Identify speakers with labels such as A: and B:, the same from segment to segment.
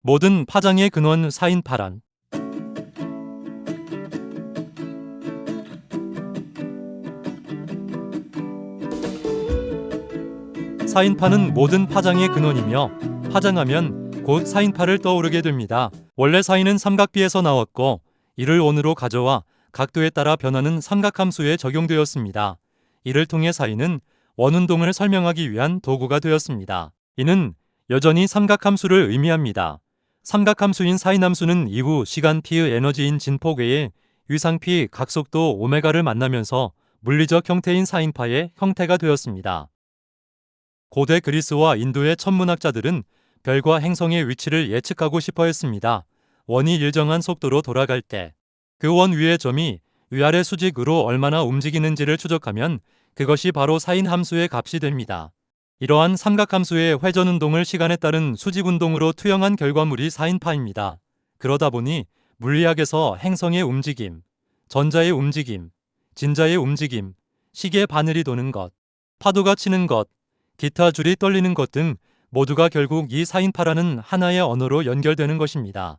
A: 모든 파장의 근원 사인파란. 사인파는 모든 파장의 근원이며 파장하면 곧 사인파를 떠오르게 됩니다. 원래 사인은 삼각비에서 나왔고 이를 원으로 가져와 각도에 따라 변하는 삼각함수에 적용되었습니다. 이를 통해 사인은 원운동을 설명하기 위한 도구가 되었습니다. 이는 여전히 삼각함수를 의미합니다. 삼각함수인 사인함수는 이후 시간 p의 에너지인 진폭 외에 위상 p 각속도 오메가를 만나면서 물리적 형태인 사인파의 형태가 되었습니다. 고대 그리스와 인도의 천문학자들은 별과 행성의 위치를 예측하고 싶어 했습니다. 원이 일정한 속도로 돌아갈 때 그 원 위의 점이 위아래 수직으로 얼마나 움직이는지를 추적하면 그것이 바로 사인함수의 값이 됩니다. 이러한 삼각함수의 회전운동을 시간에 따른 수직운동으로 투영한 결과물이 사인파입니다. 그러다 보니 물리학에서 행성의 움직임, 전자의 움직임, 진자의 움직임, 시계 바늘이 도는 것, 파도가 치는 것, 기타 줄이 떨리는 것 등 모두가 결국 이 사인파라는 하나의 언어로 연결되는 것입니다.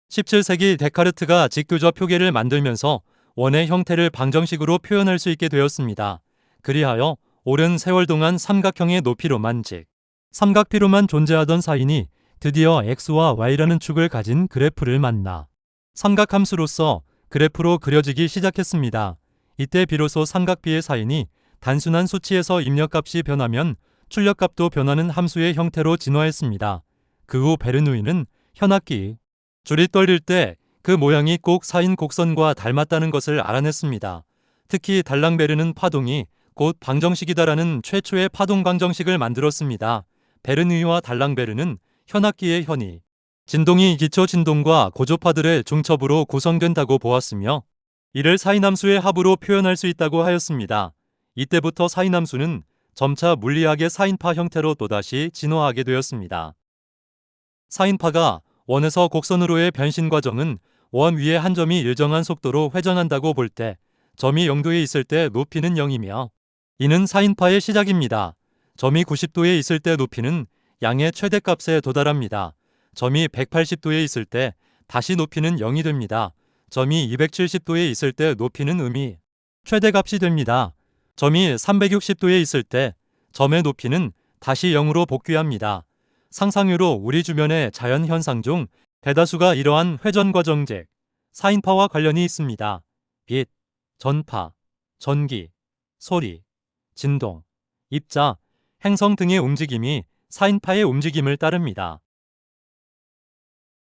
A: 17세기 데카르트가 직교적 표계를 만들면서 원의 형태를 방정식으로 표현할 수 있게 되었습니다. 그리하여 오랜 세월 동안 삼각형의 높이로만 즉 삼각피로만 존재하던 사인이 드디어 x와 y라는 축을 가진 그래프를 만나 삼각함수로서 그래프로 그려지기 시작했습니다. 이때 비로소 삼각비의 사인이 단순한 수치에서 입력값이 변하면 출력값도 변하는 함수의 형태로 진화했습니다. 그 후 베르누이는 현악기, 줄이 떨릴 때 그 모양이 꼭 사인 곡선과 닮았다는 것을 알아냈습니다. 특히 달랑베르는 파동이 곧 방정식이다라는 최초의 파동 방정식을 만들었습니다. 베르누이와 달랑베르는 현악기의 현이, 진동이 기초 진동과 고조파들의 중첩으로 구성된다고 보았으며 이를 사인함수의 합으로 표현할 수 있다고 하였습니다. 이때부터 사인함수는 점차 물리학의 사인파 형태로 또다시 진화하게 되었습니다. 사인파가 원에서 곡선으로의 변신 과정은 원 위의 한 점이 일정한 속도로 회전한다고 볼 때 점이 0도에 있을 때 높이는 0이며 이는 사인파의 시작입니다. 점이 90도에 있을 때 높이는 양의 최대값에 도달합니다. 점이 180도에 있을 때 다시 높이는 0이 됩니다. 점이 270도에 있을 때 높이는 음이 최대값이 됩니다. 점이 360도에 있을 때 점의 높이는 다시 0으로 복귀합니다. 상상외로 우리 주변의 자연현상 중 대다수가 이러한 회전 과정 즉 사인파와 관련이 있습니다. 빛, 전파, 전기, 소리, 진동, 입자, 행성 등의 움직임이 사인파의 움직임을 따릅니다.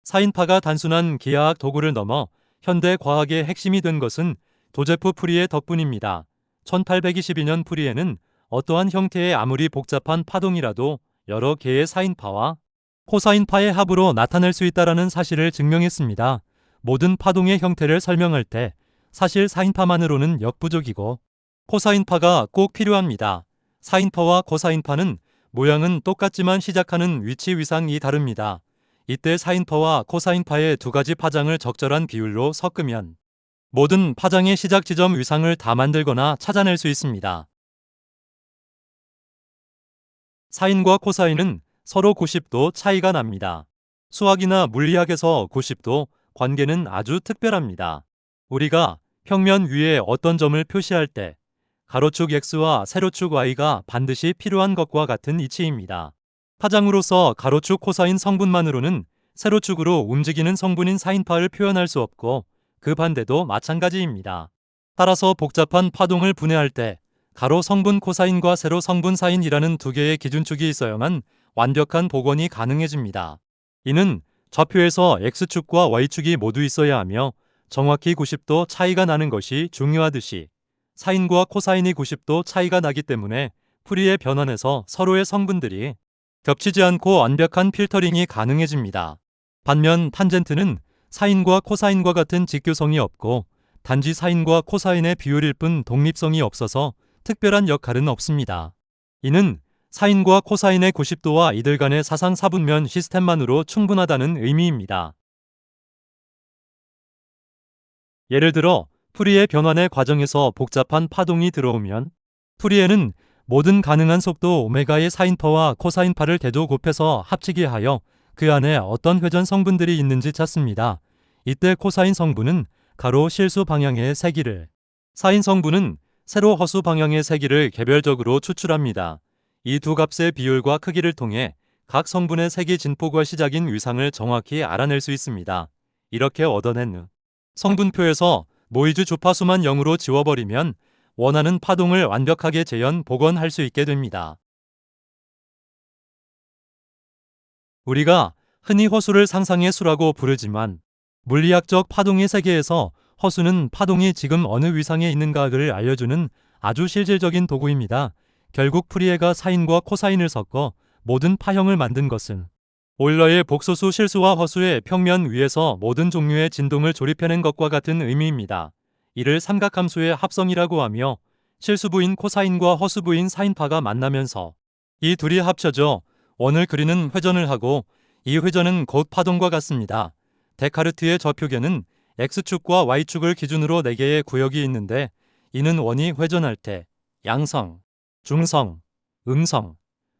A: 사인파가 단순한 기하학 도구를 넘어 현대 과학의 핵심이 된 것은 도제프 푸리의 덕분입니다. 1822년 푸리에는 어떠한 형태의 아무리 복잡한 파동이라도 여러 개의 사인파와 코사인파의 합으로 나타낼 수 있다는 사실을 증명했습니다. 모든 파동의 형태를 설명할 때 사실 사인파만으로는 역부족이고 코사인파가 꼭 필요합니다. 사인파와 코사인파는 모양은 똑같지만 시작하는 위치 위상이 다릅니다. 이때 사인파와 코사인파의 두 가지 파장을 적절한 비율로 섞으면 모든 파장의 시작 지점 위상을 다 만들거나 찾아낼 수 있습니다. 사인과 코사인은 서로 90도 차이가 납니다. 수학이나 물리학에서 90도 관계는 아주 특별합니다. 우리가 평면 위에 어떤 점을 표시할 때 가로축 x와 세로축 y가 반드시 필요한 것과 같은 이치입니다. 파장으로서 가로축 코사인 성분만으로는 세로축으로 움직이는 성분인 사인파를 표현할 수 없고 그 반대도 마찬가지입니다. 따라서 복잡한 파동을 분해할 때 가로 성분 코사인과 세로 성분 사인이라는 두 개의 기준축이 있어야만 완벽한 복원이 가능해집니다. 이는 좌표에서 x축과 y축이 모두 있어야 하며 정확히 90도 차이가 나는 것이 중요하듯이 사인과 코사인이 90도 차이가 나기 때문에 푸리의 변환에서 서로의 성분들이 겹치지 않고 완벽한 필터링이 가능해집니다. 반면 탄젠트는 사인과 코사인과 같은 직교성이 없고 단지 사인과 코사인의 비율일 뿐 독립성이 없어서 특별한 역할은 없습니다. 이는 사인과 코사인의 90도와 이들 간의 사상사분면 시스템만으로 충분하다는 의미입니다. 예를 들어 푸리의 변환의 과정에서 복잡한 파동이 들어오면 푸리에는 모든 가능한 속도 오메가의 사인파와 코사인파를 대조 곱해서 합치게 하여 그 안에 어떤 회전 성분들이 있는지 찾습니다. 이때 코사인 성분은 가로 실수 방향의 세기를, 사인 성분은 세로 허수 방향의 세기를 개별적으로 추출합니다. 이 두 값의 비율과 크기를 통해 각 성분의 세기 진폭과 시작인 위상을 정확히 알아낼 수 있습니다. 이렇게 얻어낸 성분표에서 모이즈 주파수만 0으로 지워버리면 원하는 파동을 완벽하게 재현, 복원할 수 있게 됩니다. 우리가 흔히 허수를 상상의 수라고 부르지만 물리학적 파동의 세계에서 허수는 파동이 지금 어느 위상에 있는가를 알려주는 아주 실질적인 도구입니다. 결국 프리에가 사인과 코사인을 섞어 모든 파형을 만든 것은 오일러의 복소수 실수와 허수의 평면 위에서 모든 종류의 진동을 조립해낸 것과 같은 의미입니다. 이를 삼각함수의 합성이라고 하며 실수부인 코사인과 허수부인 사인파가 만나면서 이 둘이 합쳐져 원을 그리는 회전을 하고 이 회전은 곧 파동과 같습니다. 데카르트의 저표계는 X축과 Y축을 기준으로 4개의 구역이 있는데 이는 원이 회전할 때 양성, 중성, 음성,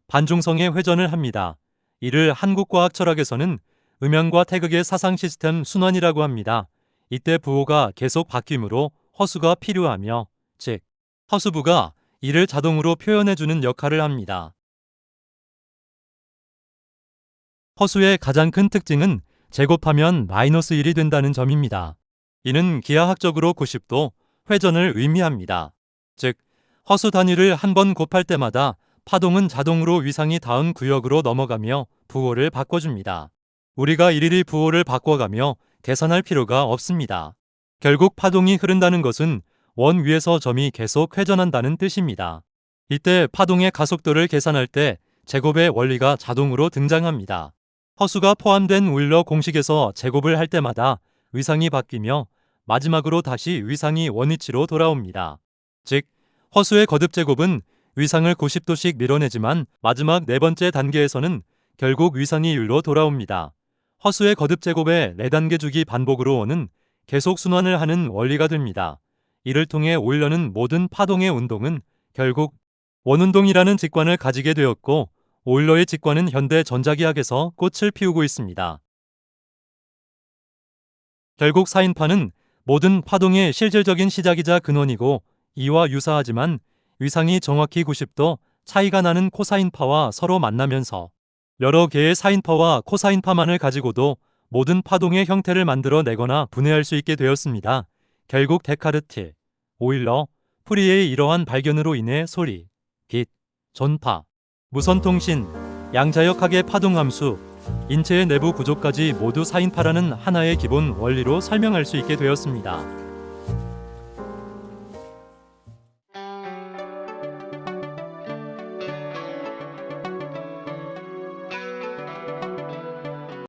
A: 반중성의 회전을 합니다. 이를 한국과학 철학에서는 음영과 태극의 사상 시스템 순환이라고 합니다. 이때 부호가 계속 바뀌므로 허수가 필요하며, 즉 허수부가 이를 자동으로 표현해주는 역할을 합니다. 허수의 가장 큰 특징은 제곱하면 -1이 된다는 점입니다. 이는 기하학적으로 90도 회전을 의미합니다. 즉, 허수 단위를 한 번 곱할 때마다 파동은 자동으로 위상이 닿은 구역으로 넘어가며 부호를 바꿔줍니다. 우리가 일일이 부호를 바꿔가며 계산할 필요가 없습니다. 결국 파동이 흐른다는 것은 원 위에서 점이 계속 회전한다는 뜻입니다. 이때 파동의 가속도를 계산할 때 제곱의 원리가 자동으로 등장합니다. 허수가 포함된 오일러 공식에서 제곱을 할 때마다 위상이 바뀌며 마지막으로 다시 위상이 원위치로 돌아옵니다. 즉, 허수의 거듭 제곱은 위상을 90도씩 밀어내지만 마지막 네 번째 단계에서는 결국 위상이 1로 돌아옵니다. 허수의 거듭 제곱의 4단계 주기 반복으로 원은 계속 순환을 하는 원리가 됩니다. 이를 통해 오일러는 모든 파동의 운동은 결국 원운동이라는 직관을 가지게 되었고 오일러의 직관은 현대 전자기학에서 꽃을 피우고 있습니다. 결국 사인파는 모든 파동의 실질적인 시작이자 근원이고 이와 유사하지만 위상이 정확히 90도 차이가 나는 코사인파와 서로 만나면서 여러 개의 사인파와 코사인파만을 가지고도 모든 파동의 형태를 만들어 내거나 분해할 수 있게 되었습니다. 결국 데카르트, 오일러, 프리에의 이러한 발견으로 인해 소리, 빛, 전파, 무선통신, 양자역학의 파동함수, 인체의 내부 구조까지 모두 사인파라는 하나의 기본 원리로 설명할 수 있게 되었습니다.